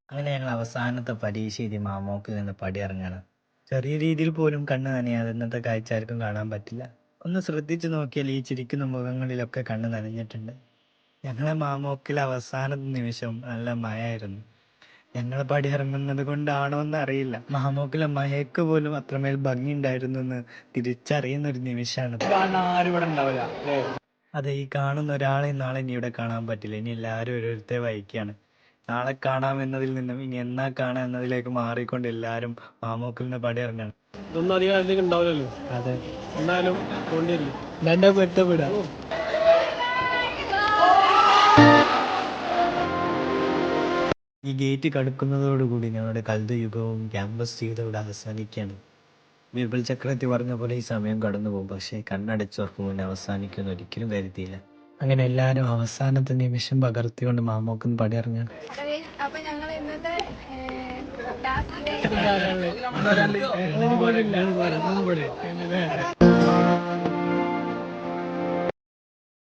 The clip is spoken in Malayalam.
അങ്ങനെ ഞങ്ങൾ അവസാനത്തെ പരീക്ഷ എഴുതി മാമോക്കിൽ നിന്ന് പടിയിറങ്ങാണ്. ചെറിയ രീതിയിൽ പോലും കണ്ണ് നനയാതെ ഇന്നത്തെ കാഴ്ച ആർക്കും കാണാൻ പറ്റില്ല. ഒന്ന് ശ്രദ്ധിച്ചു നോക്കിയാൽ ഈ ചിരിക്കുന്ന മുഖങ്ങളിലൊക്കെ കണ്ണ് നനഞ്ഞിട്ടുണ്ട്. ഞങ്ങളെ മാമോക്കിൽ അവസാന നിമിഷം നല്ല മഴയായിരുന്നു. ഞങ്ങൾ പടിയിറങ്ങുന്നത് കൊണ്ടാണോ എന്ന് അറിയില്ല, മാമോക്കിലെ മഴയ്ക്ക് പോലും അത്രമേൽ ഭംഗിയുണ്ടായിരുന്നു എന്ന് തിരിച്ചറിയുന്ന ഒരു നിമിഷമാണ്. ആരും ഇവിടെ ഉണ്ടാവില്ല. അതെ, ഈ കാണുന്ന ഒരാളെ നാളെ ഇനി ഇവിടെ കാണാൻ പറ്റില്ല. ഇനി എല്ലാവരും ഓരോരുത്തരെ വഹിക്കുകയാണ്. നാളെ കാണാം എന്നതിൽ നിന്നും ഇനി എന്നാ കാണാം എന്നതിലേക്ക് മാറിക്കൊണ്ട് എല്ലാവരും മാമൂക്കിൽ നിന്ന് പടിയിറങ്ങാണ്. ഇതൊന്നും അധികം അധികം ഉണ്ടാവില്ലല്ലോ. അതെ, എന്നാലും കൊണ്ടുവരില്ല. എന്നെ പെട്ടപ്പെടാ. ഈ ഗേറ്റ് കടക്കുന്നതോടുകൂടി ഞങ്ങളുടെ കൽദ് യുഗവും ക്യാമ്പസ് ജീവിതവും ഇവിടെ അവസാനിക്കുകയാണ്. ബിർബൽ ചക്രവർത്തി പറഞ്ഞ പോലെ ഈ സമയം കടന്നു പോകും, പക്ഷേ കണ്ണടച്ചോർക്കും മുന്നേ അവസാനിക്കുമെന്ന് ഒരിക്കലും കരുതിയില്ല. അങ്ങനെ എല്ലാവരും അവസാനത്തെ നിമിഷം പകർത്തിക്കൊണ്ട് മാമോക്കിന്ന് പടിയിറങ്ങാണ്. അപ്പൊ ഞങ്ങൾ ഇന്നത്തെ ലാസ്റ്റ് ഡേ